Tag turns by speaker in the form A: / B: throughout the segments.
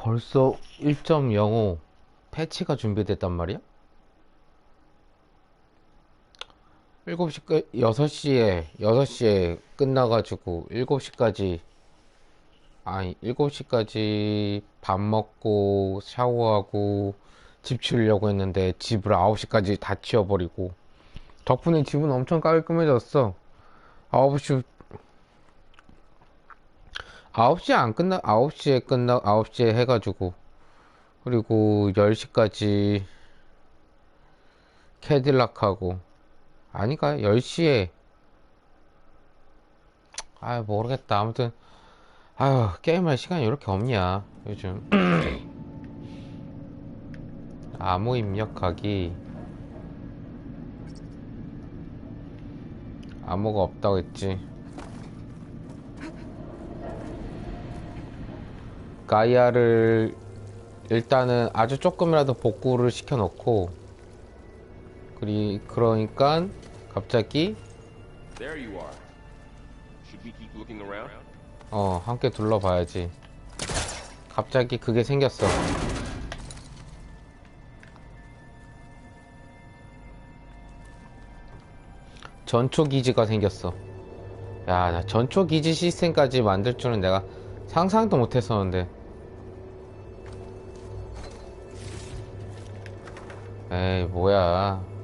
A: 벌써 1.05 패치가 준비됐단 말이야? 7시 끝, 6시에 끝나가지고 7시까지, 아니, 7시까지 밥 먹고 샤워하고 집 치우려고 했는데 집을 9시까지 다 치워버리고, 덕분에 집은 엄청 깔끔해졌어. 9시, 9시에 안 끝나, 9시에 해가지고, 그리고 10시까지 캐딜락하고, 아니까 10시에, 아 모르겠다. 아무튼 아유, 게임할 시간이 왜 이렇게 없냐 요즘. 암호 입력하기, 암호가 없다고 했지. 가이아를 일단은 아주 조금이라도 복구를 시켜 놓고, 그러니까 갑자기 함께 둘러봐야지. 갑자기 그게 생겼어. 전초기지가 생겼어. 야, 나 전초기지 시스템까지 만들 줄은 내가 상상도 못했었는데. 에이, 뭐야.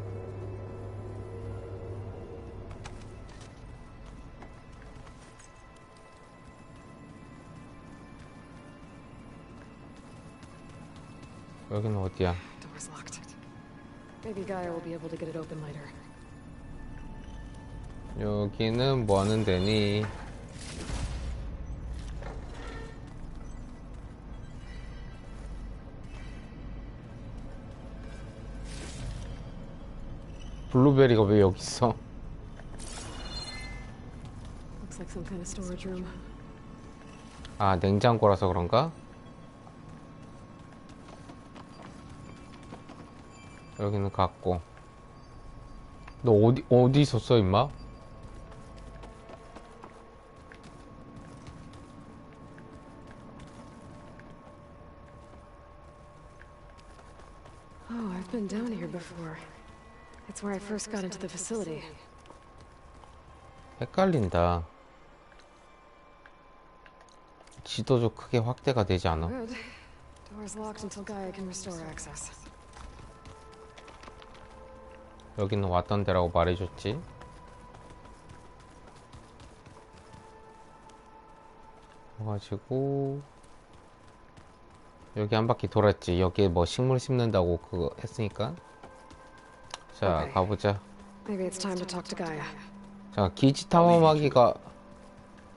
A: 여기는 어디야? 여기는 뭐 하는 데니? 블루베리가 왜 여기 있어? 아, 냉장고라서 그런가? 여기는 갔고. 너 어디 있었어, 임마?
B: Oh, I've been down here before. It's where I first got into the facility.
A: 헷갈린다. 지도도 크게 확대가 되지 않아.
B: Good. Door's locked until Gaia can restore access.
A: 여기는 왔던 데라고 말해줬지. 그래가지고 여기 한 바퀴 돌았지. 여기에 뭐 식물 심는다고 그거 했으니까. 자,
B: Okay.
A: 가보자.
B: Maybe it's time to talk to Gaia.
A: 자, 기지 탐험하기가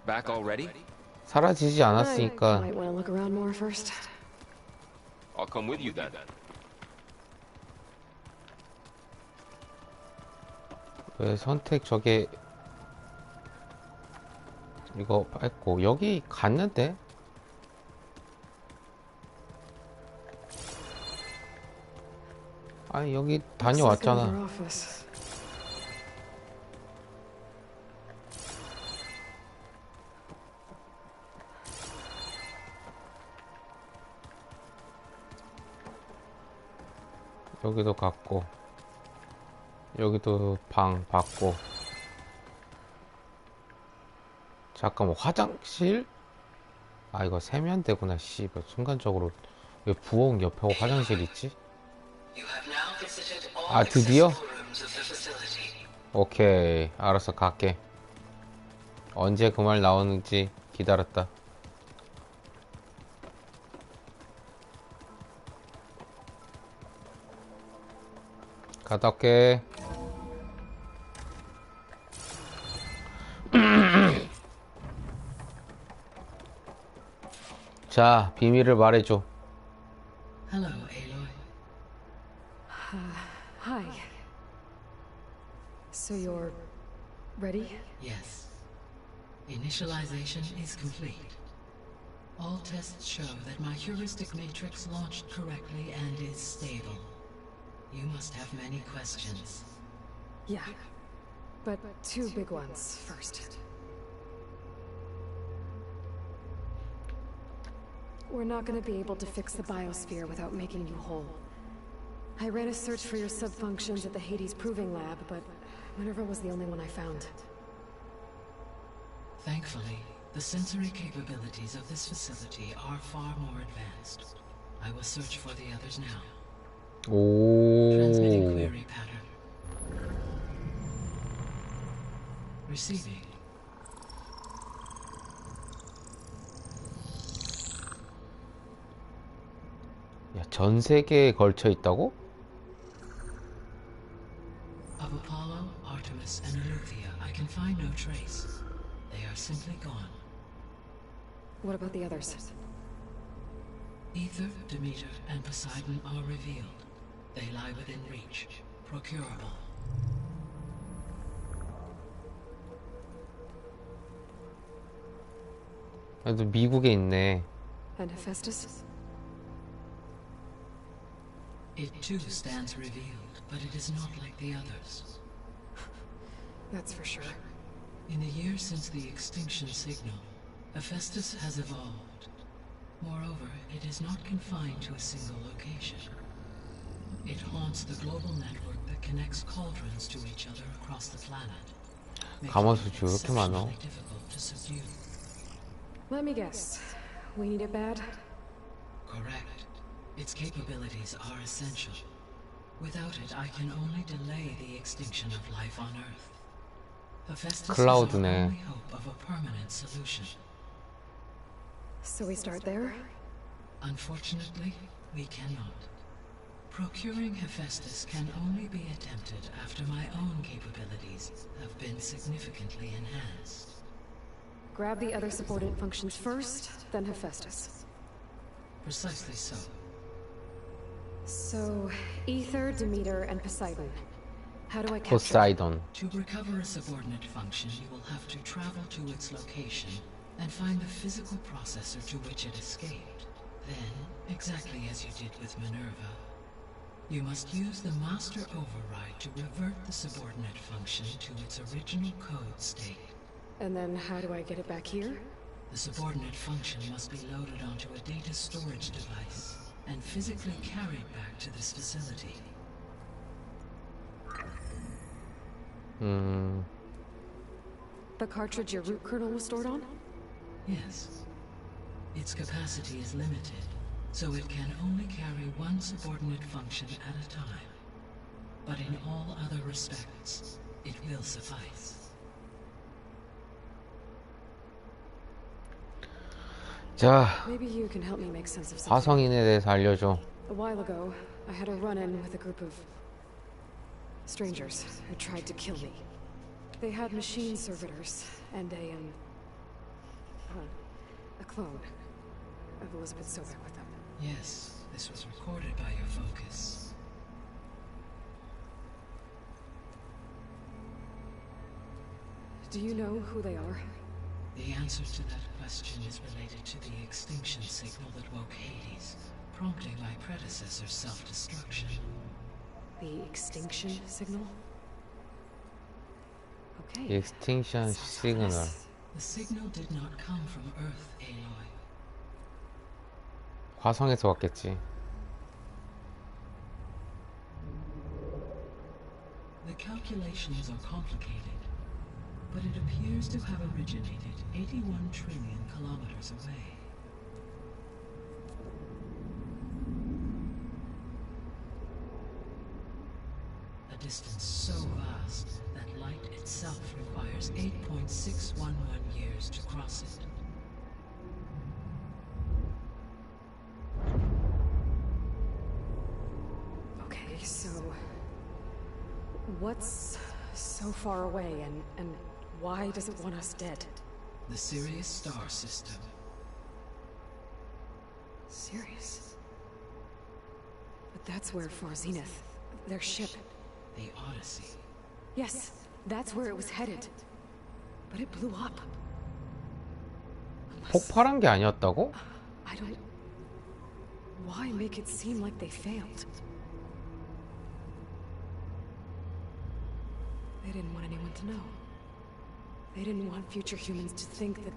C: Back already?
A: 사라지지 않았으니까.
B: Might want to look around more first.
C: I'll come with you then.
A: 왜 선택 저게 이거 했고 여기 갔는데? 아니 여기 다녀왔잖아. 여기도 갔고 여기도 방 봤고. 잠깐만, 화장실? 아, 이거 세면대구나. 씨발, 순간적으로 왜 부엌 옆에 화장실 있지? 아, 드디어? 오케이, 알았어, 갈게. 언제 그 말 나오는지 기다렸다. 갔다 올게. 자, 비밀을 말해줘.
D: Hello, Aloy.
B: Hi. So you're ready?
D: Yes. Initialization is complete. All tests show that my heuristic matrix launched correctly and is stable. You must have many questions.
B: Yeah. But two big ones first. We're not gonna be able to fix the biosphere without making you whole. I ran a search for your sub-functions at the Hades Proving Lab, but Minerva was the only one I found.
D: Thankfully, the sensory capabilities of this facility are far more advanced. I will search for the others now. Transmitting
A: 오.
D: query pattern. Receiving.
A: 야, 전 세계에 걸쳐 있다고?
D: Of Apollo, Artemis, and Eleuthia, I can find no trace. They are simply gone.
B: What about the others?
D: Ether, Demeter, and Poseidon are revealed. They lie within reach, procurable.
A: 그래도 미국에 있네.
B: And Hephaestus?
D: It too stands revealed, but it is not like the others.
B: That's for sure.
D: In the years since the extinction signal, Hephaestus has evolved. Moreover, it is not confined to a single location. It haunts the global network that connects cauldrons to each other across the planet,
A: 가마솥이 왜 이렇게 많아?
D: exceptionally difficult to subdue.
B: Let me guess. We need it bad?
D: Correct. Its capabilities are essential. Without it, I can only delay the extinction of life on Earth. Hephaestus is our
A: 클라우드네.
D: only hope of a permanent solution.
B: So we start there?
D: Unfortunately, we cannot. Procuring Hephaestus can only be attempted after my own capabilities have been significantly enhanced.
B: Grab the other subordinate functions first, then Hephaestus.
D: Precisely so.
B: So, Ether, Demeter, and Poseidon. How do I capture
A: 포사이돈.
D: To recover a subordinate function, you will have to travel to its location and find the physical processor to which it escaped. Then, exactly as you did with Minerva, you must use the master override to revert the subordinate function to its original code state.
B: And then how do I get it back here?
D: The subordinate function must be loaded onto a data storage device and physically carried back to this facility.
B: The cartridge your root kernel was stored on?
D: Yes. Its capacity is limited, so it can only carry one subordinate function at a time. But in all other respects, it will suffice.
A: 자,
B: Maybe you can help me make sense of something.
A: 화성인에 대해서 알려줘.
B: A while ago, I had a run-in with a group of strangers who tried to kill me. They had machine servitors and a clone of Elizabeth Sobek with them.
D: Yes, this was recorded by your focus.
B: Do you know who they are?
D: The answer to that question is related to the extinction signal that woke Hades, prompting my predecessor's self-destruction.
B: The extinction signal? Okay.
A: Extinction signal.
D: The signal did not come from Earth, Aloy.
A: 화성에서 왔겠지.
D: The calculations are complicated, but it appears to have originated 81 trillion kilometers away. A distance so vast that light itself requires 8.611 years to cross it.
B: Okay, so what's so far away and why does it want us dead?
D: The Sirius star system.
B: Serious? But that's where Far Zenith, their ship.
D: The Odyssey.
B: Yes, that's where it was headed. But it blew up. Unless,
A: 폭발한 게 아니었다고?
B: I don't... Why make it seem like they failed? They didn't want anyone to know. They didn't want future humans to think that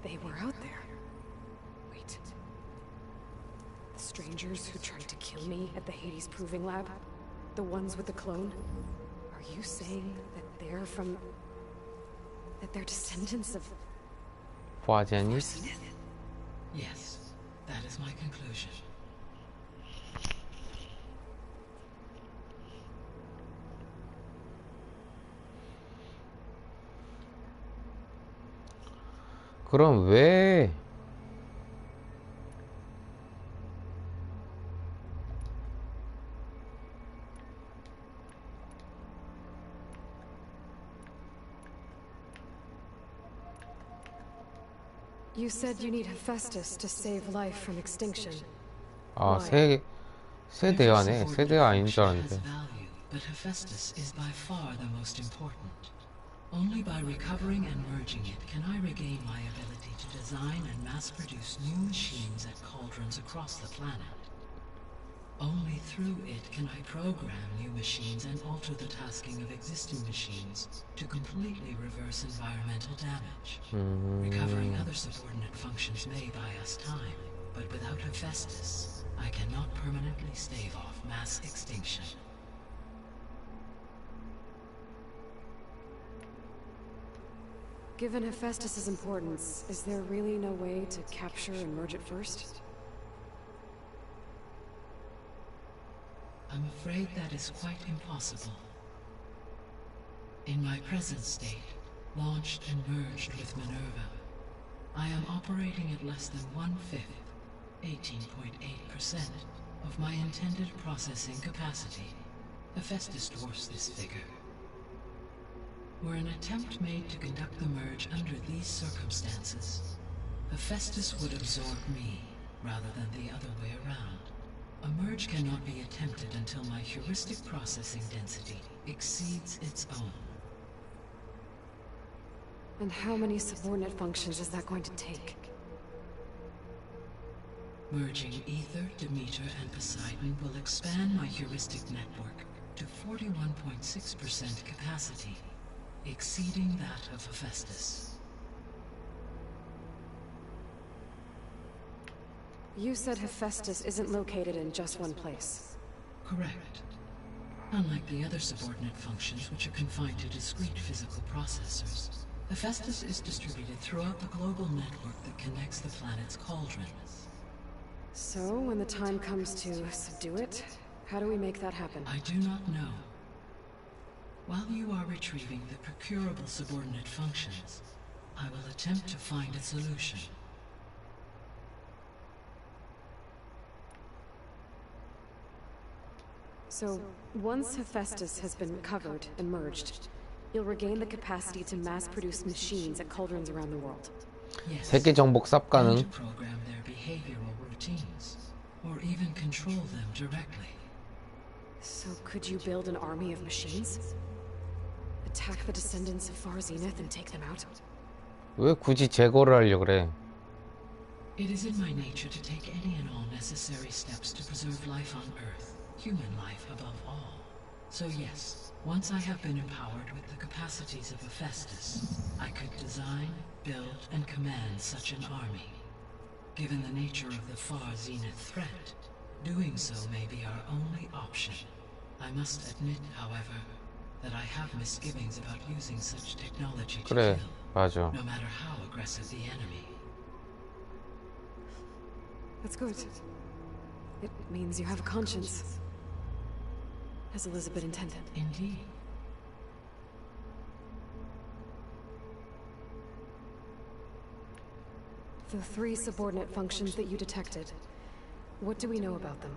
B: they were out there. Wait, strangers who tried to kill me at the Hades Proving Lab? The ones with the clone? Are you saying that they're from... that they're descendants of...
A: 포아제니스?
D: Yes, that is my conclusion.
A: 그럼 왜
B: You said you need Hephaestus to save life from extinction.
A: 아,
B: Why?
A: 세대화네. 세대화 아닌 줄 알았는데.
D: But Hephaestus is by far the most important. Only by recovering and merging it can I regain my ability to design and mass-produce new machines at cauldrons across the planet. Only through it can I program new machines and alter the tasking of existing machines to completely reverse environmental damage. Recovering other subordinate functions may buy us time, but without Hephaestus, I cannot permanently stave off mass extinction.
B: Given Hephaestus's importance, is there really no way to capture and merge it first?
D: I'm afraid that is quite impossible. In my present state, launched and merged with Minerva, I am operating at less than 1/5, 18.8%, of my intended processing capacity. Hephaestus dwarfs this figure. Were an attempt made to conduct the merge under these circumstances, Hephaestus would absorb me, rather than the other way around. A merge cannot be attempted until my heuristic processing density exceeds its own.
B: And how many subordinate functions is that going to take?
D: Merging Ether, Demeter, and Poseidon will expand my heuristic network to 41.6% capacity, exceeding that of Hephaestus.
B: You said Hephaestus isn't located in just one place.
D: Correct. Unlike the other subordinate functions which are confined to discrete physical processors, Hephaestus is distributed throughout the global network that connects the planet's cauldrons.
B: So, when the time comes to subdue it, how do we make that happen?
D: I do not know. While you are retrieving the procurable subordinate functions, I will attempt to find a solution.
B: So, once Hephaestus has been recovered and merged, you'll regain the capacity to mass-produce machines at cauldrons around the world.
D: Yes.
A: 세계 정복 쌉
D: And
A: 가능.
D: to program their behavioral routines, or even control them directly.
B: So, could you build an army of machines? Attack the descendants of Far Zenith and take them out?
A: 왜 굳이 제거를 하려고 그래?
D: It is in my nature to take any and all necessary steps to preserve life on Earth, human life above all. So yes, once I have been empowered with the capacities of Hephaestus, I could design, build, and command such an army. Given the nature of the Far Zenith threat, doing so may be our only option. I must admit, however, that I have misgivings about using such technology to
A: 그래,
D: kill,
A: 맞아.
D: no matter how aggressive the enemy.
B: That's good. It means you have a conscience. As Elizabeth intended.
D: Indeed.
B: The 3 subordinate functions that you detected, what do we know about them?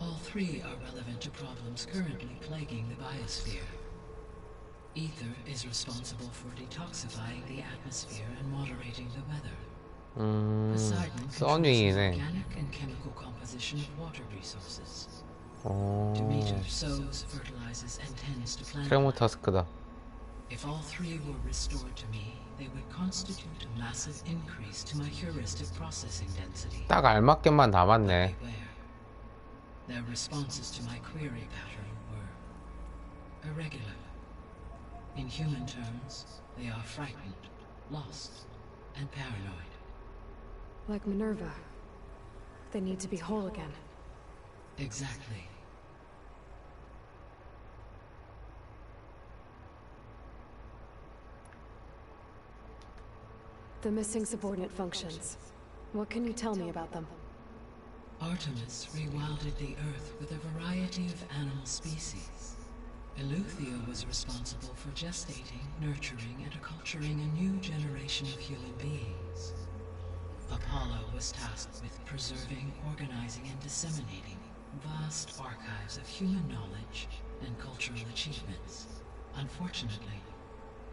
D: All 3 are relevant to problems currently plaguing the biosphere. Ether is responsible for detoxifying the atmosphere and moderating the weather. Poseidon controls the
A: 써니이네.
D: organic and chemical composition of water resources. Demeter sows, fertilizes, and tends to plant
A: 트레모
D: life.
A: 타스크다.
D: If all 3 were restored to me, they would constitute a massive increase to my heuristic processing density.
A: 딱 알맞게만 남았네.
D: Beware. Their responses to my query pattern were irregular. In human terms, they are frightened, lost, and paranoid.
B: Like Minerva. they need to be whole again.
D: Exactly.
B: The missing subordinate functions. What can you tell me about them?
D: Artemis rewilded the Earth with a variety of animal species. Eleuthia was responsible for gestating, nurturing, and acculturating a new generation of human beings. Apollo was tasked with preserving, organizing, and disseminating vast archives of human knowledge and cultural achievements. Unfortunately,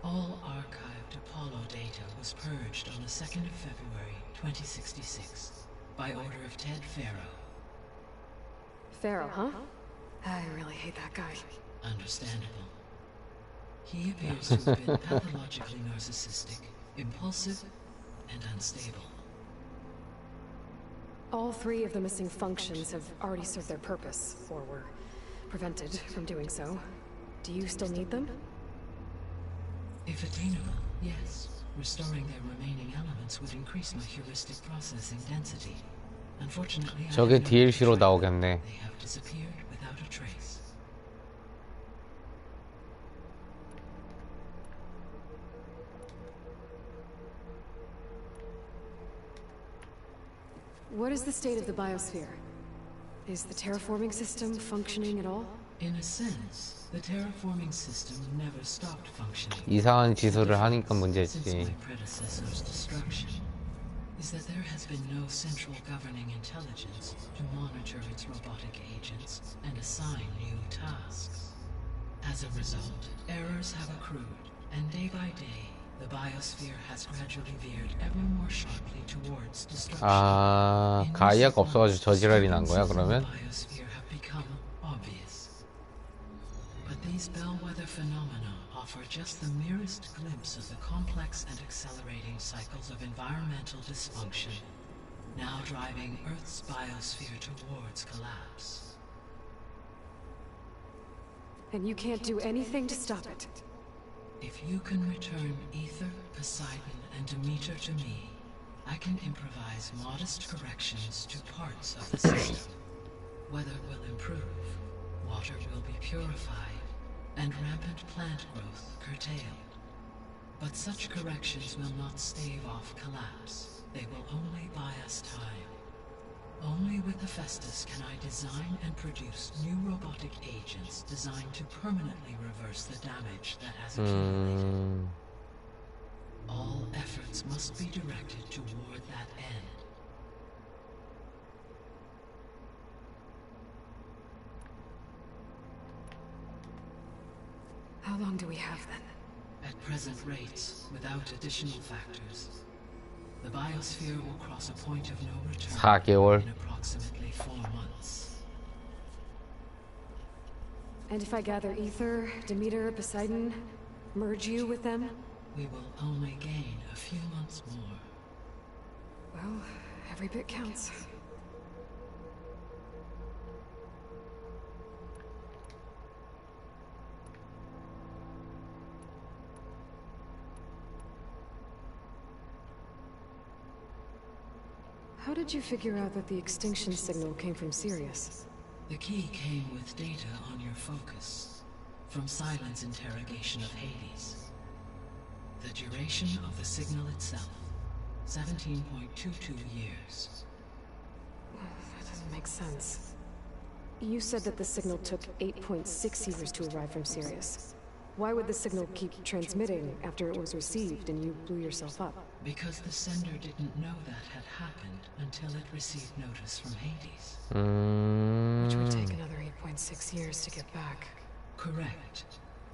D: all archived Apollo data was purged on the 2nd of February, 2066, by order of Ted Farrow.
B: Pharaoh, huh? I really hate that guy.
D: Understandable. He appears to have been pathologically narcissistic, impulsive, and unstable.
B: All 3 of the missing functions have already served their purpose, or were prevented from doing so. Do you still need them?
D: If attainable, yes. Restoring their remaining elements would increase my heuristic processing density. Unfortunately,
A: 저게 DLC로 나오겠네.
D: They have disappeared without a trace.
B: What is the state of the biosphere? Is the terraforming system functioning at all?
D: In a sense, the terraforming system never stopped functioning.
A: 이상한 지수를 하니까
D: Since
A: 문제지.
D: my predecessor's destruction, is that there has been no central governing intelligence to monitor its robotic agents and assign new tasks. As a result, errors have accrued, and day by day, the biosphere has gradually veered ever more sharply towards destruction.
A: 아, 가이아가 없어가지고 저 지랄이 난 거야, 그러면?
D: Biosphere have become obvious. But these bellwether phenomena offer just the merest glimpse of the complex and accelerating cycles of environmental dysfunction, now driving Earth's biosphere towards collapse.
B: And you can't do anything to stop it.
D: If you can return Ether, Poseidon, and Demeter to me, I can improvise modest corrections to parts of the system. Weather will improve, water will be purified, and rampant plant growth curtailed. But such corrections will not stave off collapse. They will only buy us time. Only with Hephaestus can I design and produce new robotic agents designed to permanently reverse the damage that has accumulated. All efforts must be directed toward that end.
B: How long do we have then?
D: At present rates, without additional factors, the biosphere will cross a point of no return
A: 4개월.
D: in approximately 4 months.
B: And if I gather Ether, Demeter, Poseidon, merge you with them?
D: We will only gain a few months more.
B: Well, every bit counts. How did you figure out that the extinction signal came from Sirius?
D: The key came with data on your focus, from Silent's interrogation of Hades. The duration of the signal itself, 17.22 years.
B: That doesn't make sense. You said that the signal took 8.6 years to arrive from Sirius. Why would the signal keep transmitting after it was received and you blew yourself up?
D: Because the sender didn't know that had happened until it received notice from Hades.
B: Which would take another 8.6 years to get back.
D: Correct.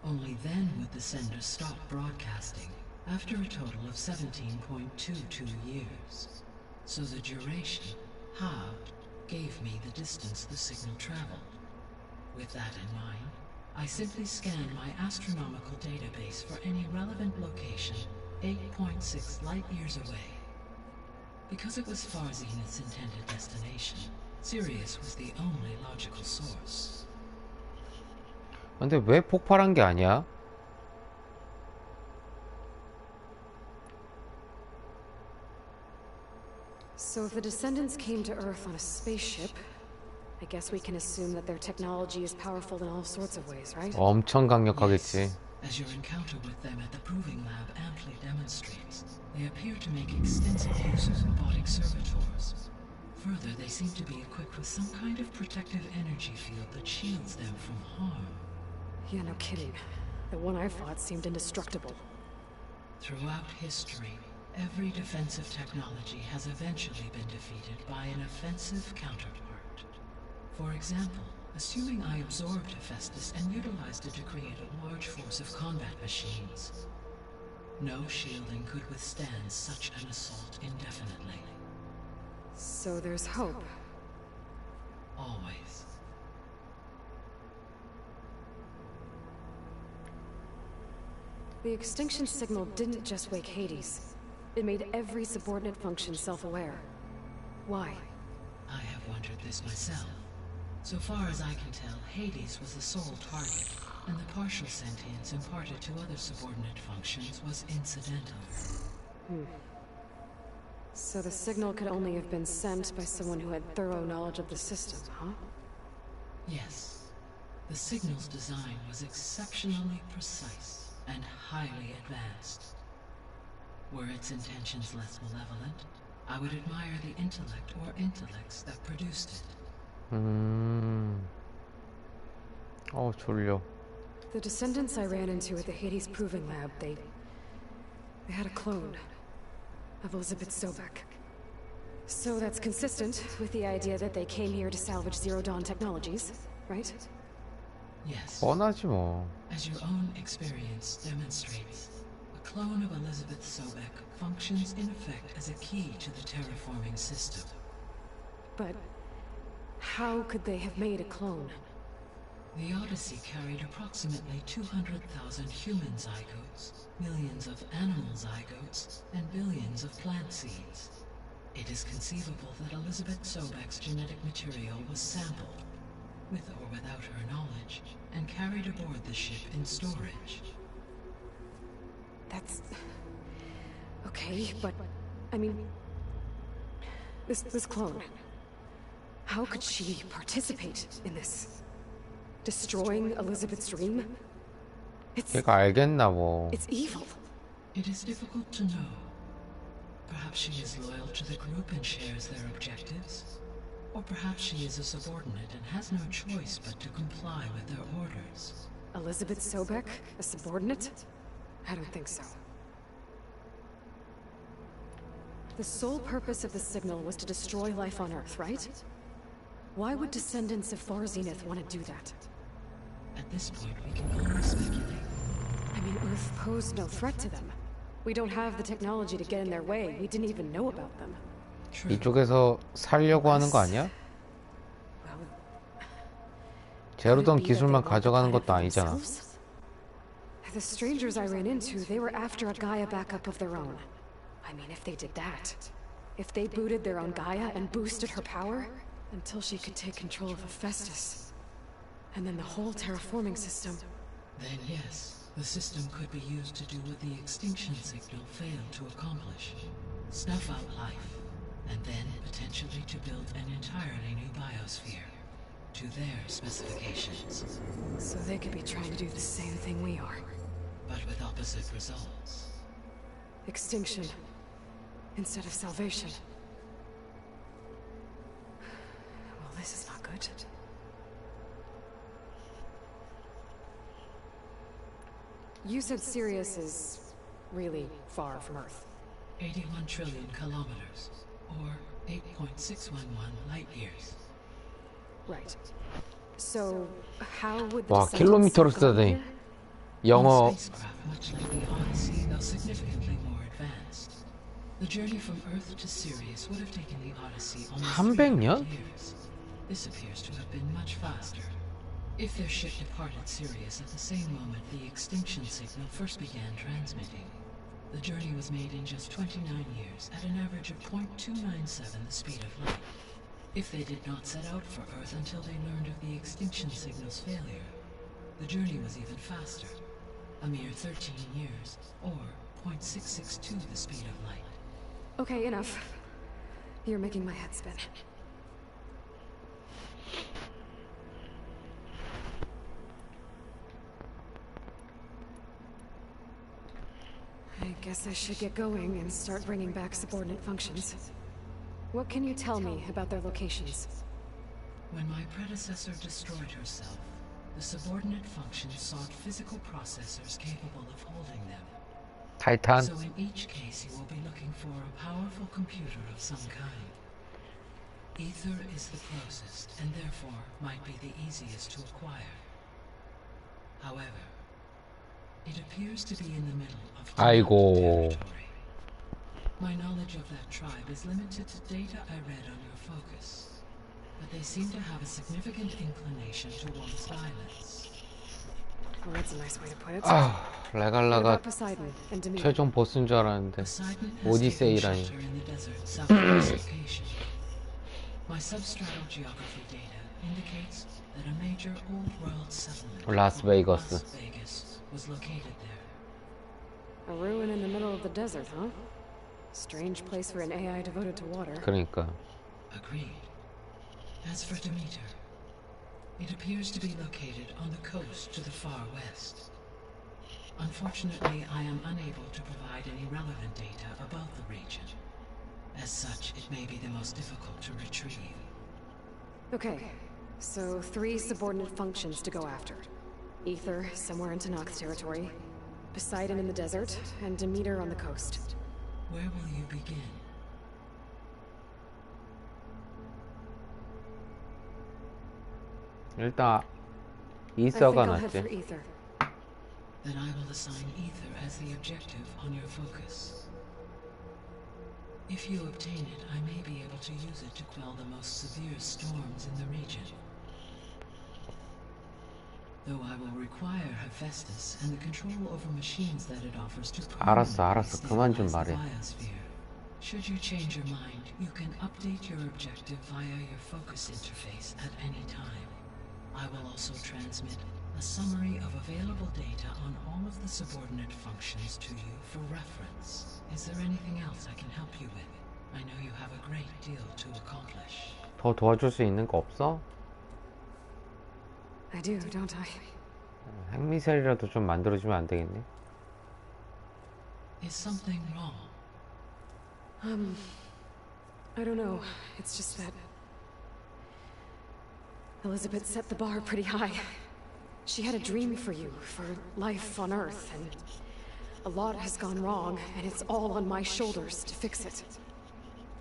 D: Only then would the sender stop broadcasting, after a total of 17.22 years. So the duration, halved, gave me the distance the signal traveled. With that in mind, I simply scanned my astronomical database for any relevant location 8.6 light-years away. Because it was far Zenith's intended destination, Sirius was the only logical source.
A: 근데 왜 폭발한 게 아니야?
B: So if the descendants came to Earth on a spaceship, I guess we can assume that their technology is powerful in all sorts of ways, right?
A: 엄청 강력하겠지.
D: Yes, as your encounter with them at the Proving Lab amply demonstrates, they appear to make extensive use of robotic servitors. Further, they seem to be equipped with some kind of protective energy field that shields them from harm.
B: Yeah, no kidding. The one I fought seemed indestructible.
D: Throughout history, every defensive technology has eventually been defeated by an offensive counterpart. For example, assuming I absorbed Hephaestus and utilized it to create a large force of combat machines. No shielding could withstand such an assault indefinitely.
B: So there's hope.
D: Always.
B: The extinction signal didn't just wake Hades. It made every subordinate function self-aware. Why?
D: I have wondered this myself. So far as I can tell, Hades was the sole target, and the partial sentience imparted to other subordinate functions was incidental.
B: So the signal could only have been sent by someone who had thorough knowledge of the system, huh?
D: Yes. The signal's design was exceptionally precise and highly advanced. Were its intentions less malevolent, I would admire the intellect or intellects that produced it.
A: 졸려.
B: The descendants I ran into at the Hades Proving Lab, they had a clone of Elizabeth Sobek. So that's consistent with the idea that they came here to salvage Zero Dawn technologies, right?
D: Yes.
A: 뻔하지 뭐.
D: As your own experience demonstrates, a clone of Elizabeth Sobek functions in effect as a key to the terraforming system.
B: But how could they have made a clone?
D: The Odyssey carried approximately 200,000 human zygotes, millions of animal zygotes, and billions of plant seeds. It is conceivable that Elizabeth Sobek's genetic material was sampled, with or without her knowledge, and carried aboard the ship in storage.
B: That's... okay, but... I mean... This clone... How could she participate in this? Destroying Elizabeth's dream?
A: 걔가 알겠나 뭐.
B: It's evil.
D: It is difficult to know. Perhaps she is loyal to the group and shares their objectives. Or perhaps she is a subordinate and has no choice but to comply with their orders.
B: Elizabeth Sobek, a subordinate? I don't think so. The sole purpose of the signal was to destroy life on Earth, right? Why would descendants of Far Zenith want to do that?
D: At this point, we can only speculate.
B: I mean, Earth posed no threat to them. We don't have the technology to get in their way. We didn't even know about them.
D: True.
A: 이쪽에서 살려고 하는 거 아니야?
B: Well,
A: 제로던
B: could it be that
A: 기술만
B: they want the
A: 가져가는
B: Gaia
A: 것도
B: for
A: 아니잖아.
B: themselves? The strangers I ran into, they were after a Gaia backup of their own. I mean, if they did that, if they booted their own Gaia and boosted her power, until she could take control of Hephaestus, and then the whole terraforming system.
D: Then yes, the system could be used to do what the extinction signal failed to accomplish. Snuff out life, and then potentially to build an entirely new biosphere, to their specifications.
B: So they could be trying to do the same thing we are.
D: But with opposite results.
B: Extinction, instead of salvation. Well, this is not good. You said Sirius is really far from Earth.
D: 81 trillion kilometers, or 8.611 light years.
B: Right. So, how would the
A: 와,
B: descendants
A: 킬로미터로
B: have gotten
A: 쓰다니.
B: here?
A: 영어
D: On spacecraft much like the Odyssey, though significantly more advanced. The journey from Earth to Sirius would have taken the Odyssey almost
A: 300
D: 300 years. This appears to have been much faster. If their ship departed Sirius at the same moment the extinction signal first began transmitting, the journey was made in just 29 years at an average of 0.297 the speed of light. If they did not set out for Earth until they learned of the extinction signal's failure, the journey was even faster, a mere 13 years, or 0.662 the speed of light.
B: Okay, enough. You're making my head spin. I guess I should get going and start bringing back subordinate functions. What can you tell me about their locations?
D: When my predecessor destroyed herself, the subordinate functions sought physical processors capable of holding them.
A: 타이탄.
D: So in each case you will be looking for a powerful computer of some kind. Ether is the closest, and therefore might be the easiest to acquire. However, it appears to be in the middle of
A: 아이고.
D: territory. My knowledge of that tribe is limited to data I read on your focus, but they seem to have a significant inclination towards violence.
B: Well, that's a nice way to put it.
A: 아,
B: What
A: 레갈라가
B: about Poseidon and Demeter?
A: 최종 보스인 줄 알았는데
D: Poseidon has taken
A: 오디세이라니.
D: shelter in the desert south of this location. My substratal geography data indicates that a major old world settlement
A: Las
D: called
A: Vegas.
D: Las Vegas was located there.
B: A ruin in the middle of the desert, huh? Strange place for an AI devoted to water.
A: 그러니까
D: Agreed. As for Demeter, it appears to be located on the coast to the far west. Unfortunately, I am unable to provide any relevant data about the region. As such, it may be the most difficult to retrieve.
B: Okay, so 3 subordinate functions to go after. Ether, somewhere in Tanakh territory. Poseidon in the desert, and Demeter on the coast.
D: Where will you begin?
A: 일단
B: I think
A: 이서가
B: I'll head for
A: 낫지.
B: Ether.
D: Then I will assign Ether as the objective on your focus. If you obtain it, I may be able to use it to quell the most severe storms in the region. Though I will require Hephaestus and the control over machines that it offers to
A: 알았어. 그만 좀
D: stabilize the
A: 말해.
D: biosphere. Should you change your mind, you can update your objective via your focus interface at any time. I will also transmit a summary of available data on all of the subordinate functions to you for reference. Is there anything else I can help you with? I know you have a great deal to accomplish.
A: 더 도와줄 수 있는 거 없어?
B: I do, don't I?
A: 핵미사일이라도 좀 만들어주면 안 되겠니?
D: Is something wrong?
B: I don't know. It's just that Elizabeth set the bar pretty high. She had a dream for you, for life on Earth, and a lot has gone wrong, and it's all on my shoulders to fix it.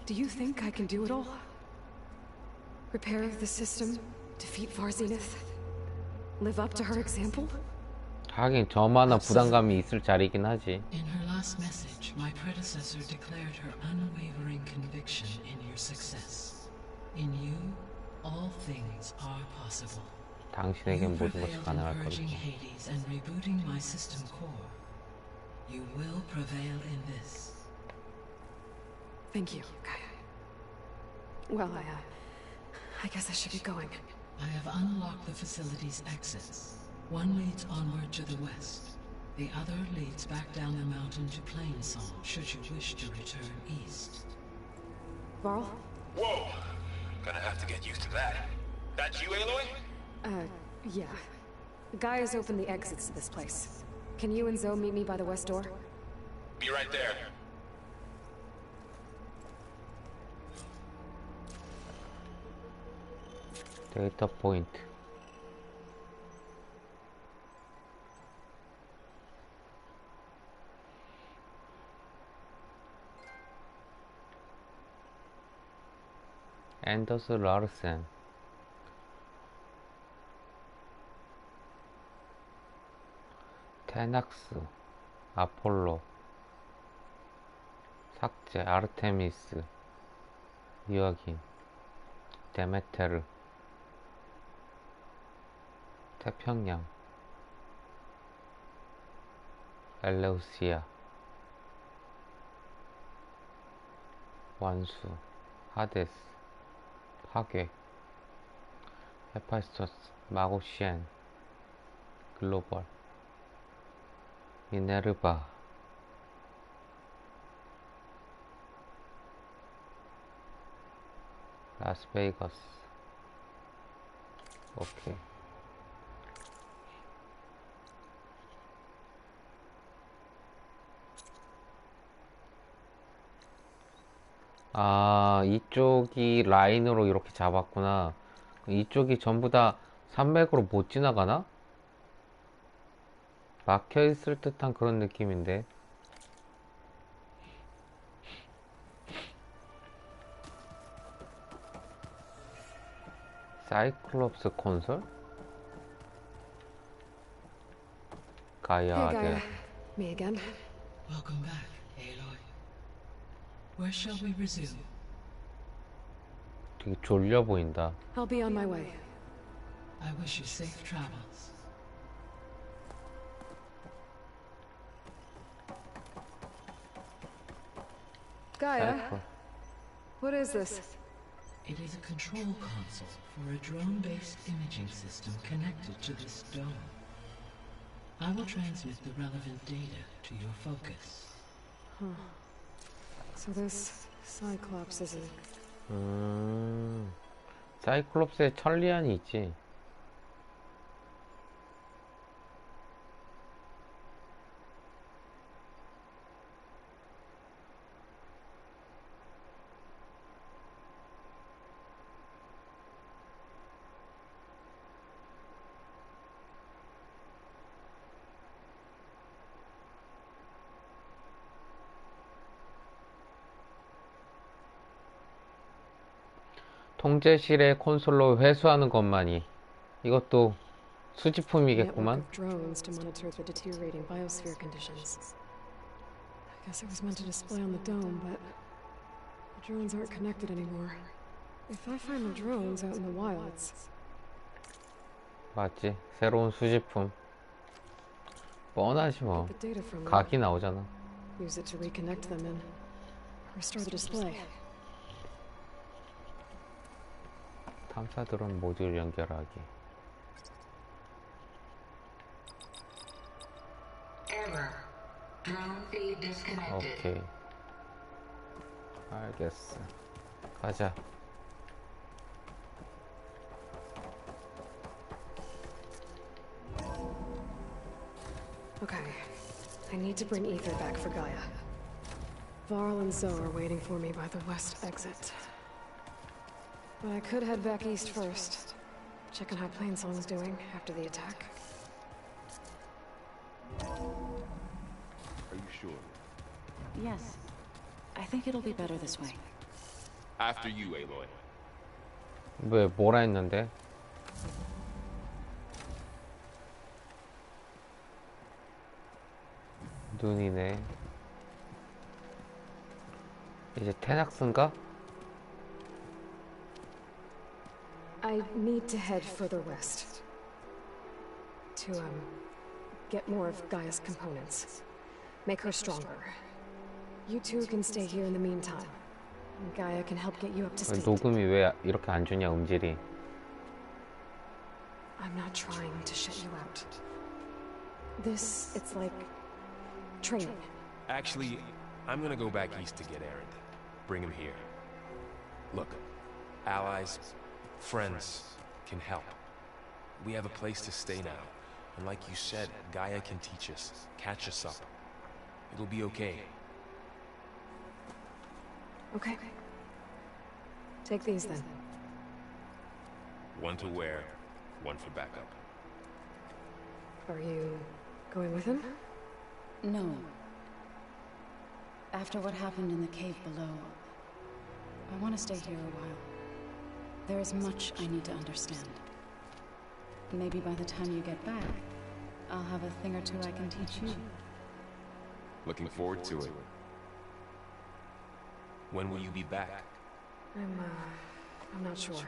B: Do you think I can do it all? Repair the system, defeat Varzinith, live up to her example?
A: 하긴 저만한 부담감이 있을 자리긴 하지.
D: In her last message, my predecessor declared her unwavering conviction in your success. In you, all things are possible.
A: 당신에겐
D: You
A: 모든 것이
D: prevailed in
A: 가능할
D: purging
A: 거다.
D: Hades and rebooting my system core. You will prevail in this.
B: Thank you, Gaia. Well, I guess I should get going.
D: I have unlocked the facility's exits. One leads onward to the west. The other leads back down the mountain to Plainsong, should you wish to return east.
B: Varl?
E: Whoa! Gonna have to get used to that. That's you, Aloy?
B: Yeah. Gaia's opened the exits to this place. Can you and Zoe meet me by the west door?
E: Be right there.
A: 데이터 포인트. 앤더스 라르센. 테낙스. 아폴로. 삭제. 아르테미스. 이와긴. 데메테르. 태평양. 엘레우시아. 완수. 하데스. 파괴. 헤파이스토스. 마고시엔. 글로벌. 미네르바. 라스베이거스. 오케이. 아, 이쪽이 라인으로 이렇게 잡았구나. 이쪽이 전부 다 산맥으로 못 지나가나? 막혀 있을 듯한 그런 느낌인데. 사이클롭스 콘솔?
B: Hey,
A: 가야
B: Gaia.
A: 돼.
B: Me again.
D: Welcome back, Aloy. Where shall we resume?
A: 되게 졸려 보인다.
B: I'll be on my way.
D: I wish you safe travels.
B: Gaia,
A: 사이클.
B: what is this?
D: It is a control console for a drone-based imaging system connected to this dome. I will transmit the relevant data to your focus.
B: So this Cyclops isn't...
A: 사이클롭스에 천리안이 있지. 통제실의 콘솔로 회수하는 것만이. 이것도
B: network
A: 수집품이겠구만.
B: of drones to monitor the deteriorating biosphere conditions. I guess it was meant to display on the dome, but the drones aren't connected anymore. If I find the drones out in the wilds,
A: 맞지? 새로운 수집품. 뻔하지 뭐.
B: get the data from them,
A: 각이 나오잖아.
B: use it to reconnect them and restore the display.
A: 탐사드론 모듈 연결하기.
F: Error. Drone feed disconnected.
A: 오케이. 알겠어. 가자.
B: Okay, I need to bring Ether back for Gaia. Varl and Zoe are waiting for me by the west exit. But I could head back east first. Check on how Plainsong's doing after the attack.
C: Are you sure?
G: Yes. I think it'll be better this way.
C: After you, Aloy.
A: 왜 뭐라 했는데? 눈이네. 이제 테낙스인가?
B: I need to head further west. To, get more of Gaia's components. Make her stronger. You two can stay here in the meantime. And Gaia can help get you up to speed.
A: 녹음이 왜 이렇게 안 좋냐, 음질이.
B: I'm not trying to shut you out. This, it's like training.
C: Actually, I'm gonna go back east to get Erend. Bring him here. Look, allies, friends can help. We have a place to stay now. And like you said, Gaia can teach us, catch us up. It'll be okay.
B: Okay. Take these then.
C: One to wear, one for backup.
B: Are you going with him?
G: No. After what happened in the cave below, I want to stay here a while. There is much I need to understand. Maybe by the time you get back, I'll have a thing or two I can teach you.
C: Looking forward to it. When will you be back?
B: I'm not sure.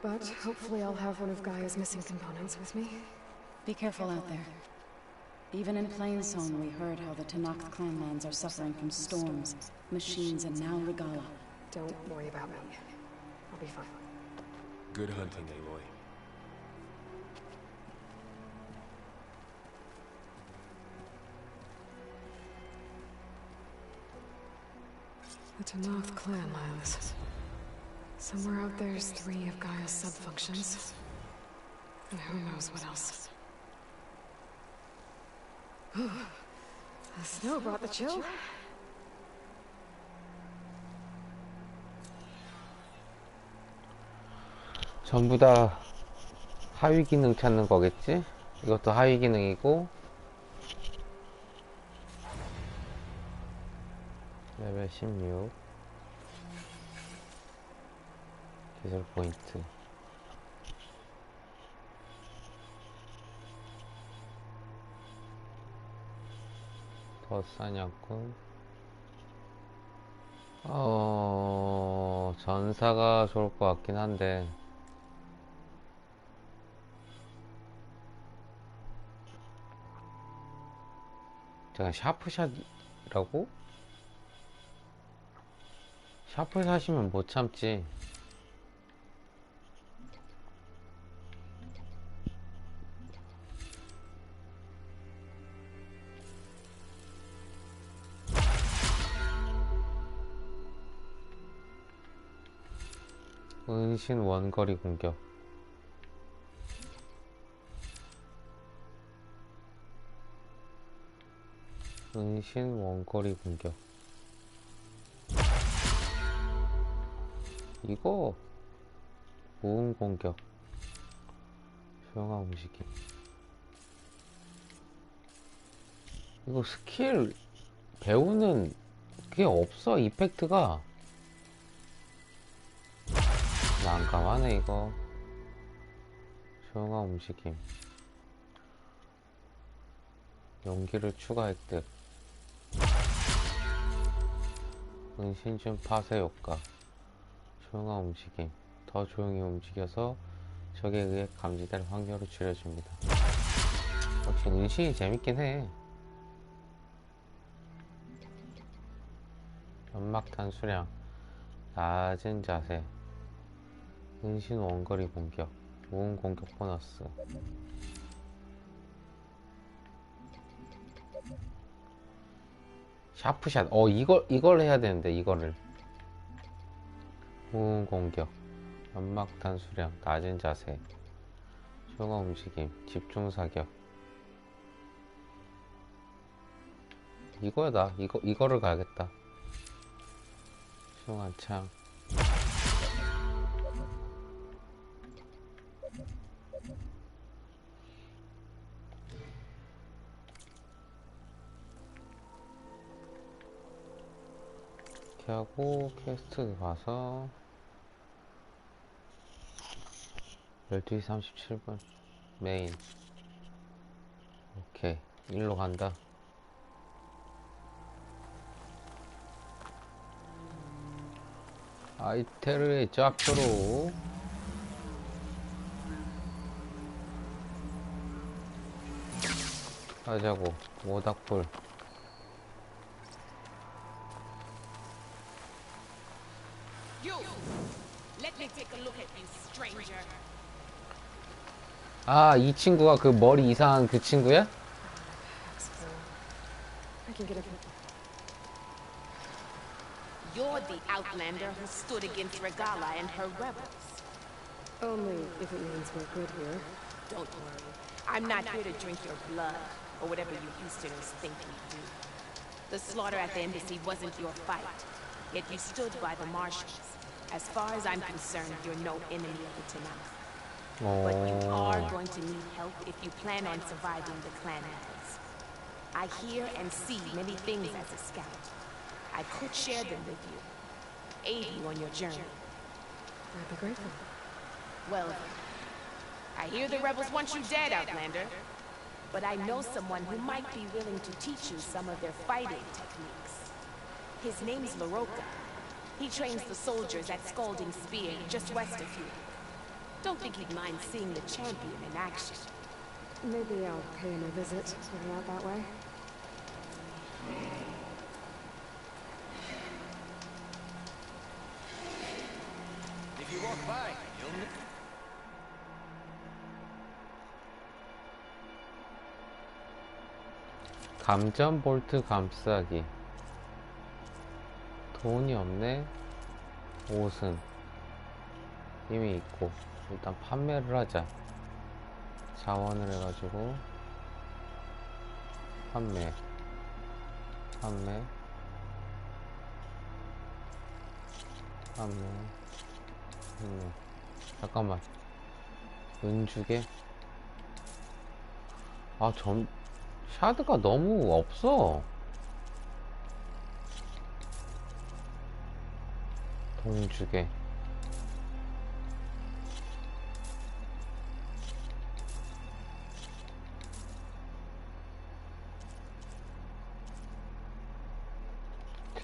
B: But hopefully I'll have one of Gaia's missing components with me.
G: Be careful out there. Even in Plainsong, we heard how the Tanakh clanlands are suffering from storms, machines, and now Regala.
B: Don't worry about me. I'll be fine.
C: Good hunting, Aloy.
B: The Tanakh clanlands. Somewhere out there's 3 of Gaia's sub-functions. And who knows what else. The snow brought the chill.
A: 전부 다 하위 기능 찾는 거겠지? 이것도 하위 기능이고 레벨 16 기술 포인트 더 싸냐고 전사가 좋을 것 같긴 한데 제가 샤프샷이라고? 샤프샷이면 못 참지. 은신 원거리 공격. 은신 원거리 공격. 이거 무음 공격. 조용한 움직임. 이거 스킬 배우는 그게 없어. 이펙트가 난감하네 이거. 조용한 움직임. 용기를 추가 획득. 은신준 파쇄 효과. 조용한 움직임. 더 조용히 움직여서 적에 의해 감지될 확률을 줄여줍니다. 역시 은신이 재밌긴 해. 연막탄 수량. 낮은 자세. 은신 원거리 공격. 무음 공격 보너스. 샤프샷. 이걸 해야 되는데, 이거를. 무음 공격. 연막탄 수량. 낮은 자세. 조용한 움직임. 집중 사격. 이거다. 이거를 가야겠다. 조용한 창. 하고 퀘스트 가서 12시 37분 메인. 오케이, 일로 간다. 아이테르의 짝으로 가자고. 모닥불. 아, 이 친구가 그 머리 이상한 그 친구야?
H: You're the outlander who stood against Regala and her rebels.
B: Only if it means we're good here.
H: Don't worry. I'm not here to drink your blood, or whatever you Easterners think we do. The slaughter at the embassy wasn't your fight, yet you stood by the Martians. As far as I'm concerned, you're no enemy of the Tanakh. But you are going to need help if you plan on surviving the clan battles. I hear and see many things as a scout. I could share them with you, aid you on your journey.
B: I'd be grateful.
H: Well, I hear the rebels want you dead, Outlander. But I know someone who might be willing to teach you some of their fighting techniques. His name's LaRocca. He trains the soldiers at Scalding Spear, just west of here. Don't think he'd mind seeing the champion in action.
B: Maybe I'll pay him a visit, living out that way.
E: If you walk by, you'll...
A: 감전 볼트 감싸기. 돈이 없네. 옷은 이미 있고 일단 판매를 하자. 자원을 해가지고 판매. 잠깐만. 은주게? 아, 샤드가 너무 없어. 동주게.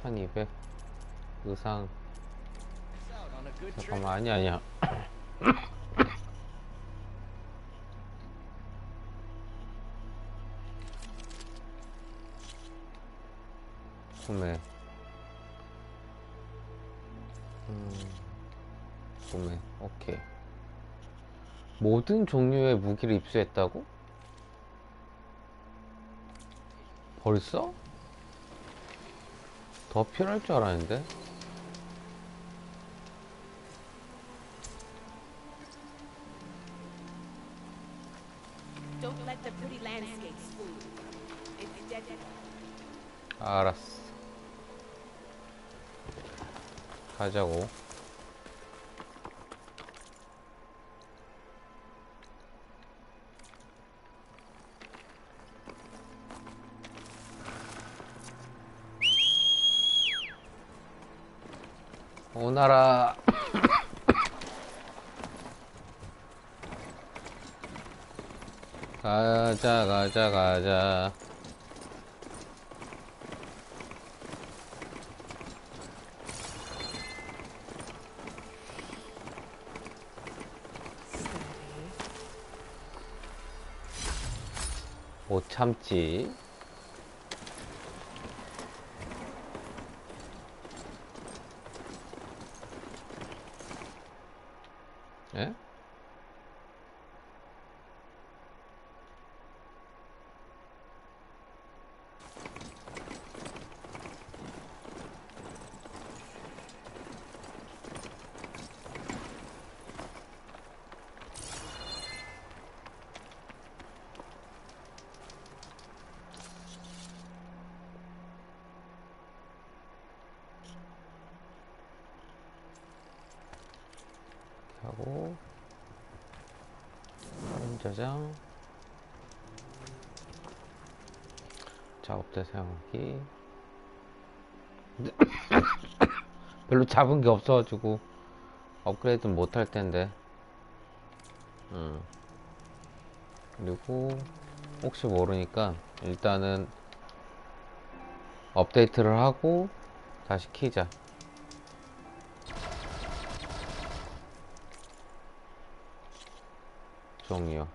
A: (1200) 의상. 잠깐만, 아니야. 구매. 구매. 오케이. 모든 종류의 무기를 입수했다고? 벌써? 더 필요할 줄 알았는데.
H: Don't let the pretty landscapes fool you. It's dead.
A: 알았어. 가자고. 오나라. 가자. 못 참지. 예? 하고 저장. 작업대 사용하기. 별로 잡은 게 없어가지고 업그레이드는 못할 텐데. 그리고 혹시 모르니까 일단은 업데이트를 하고 다시 키자. 종이요.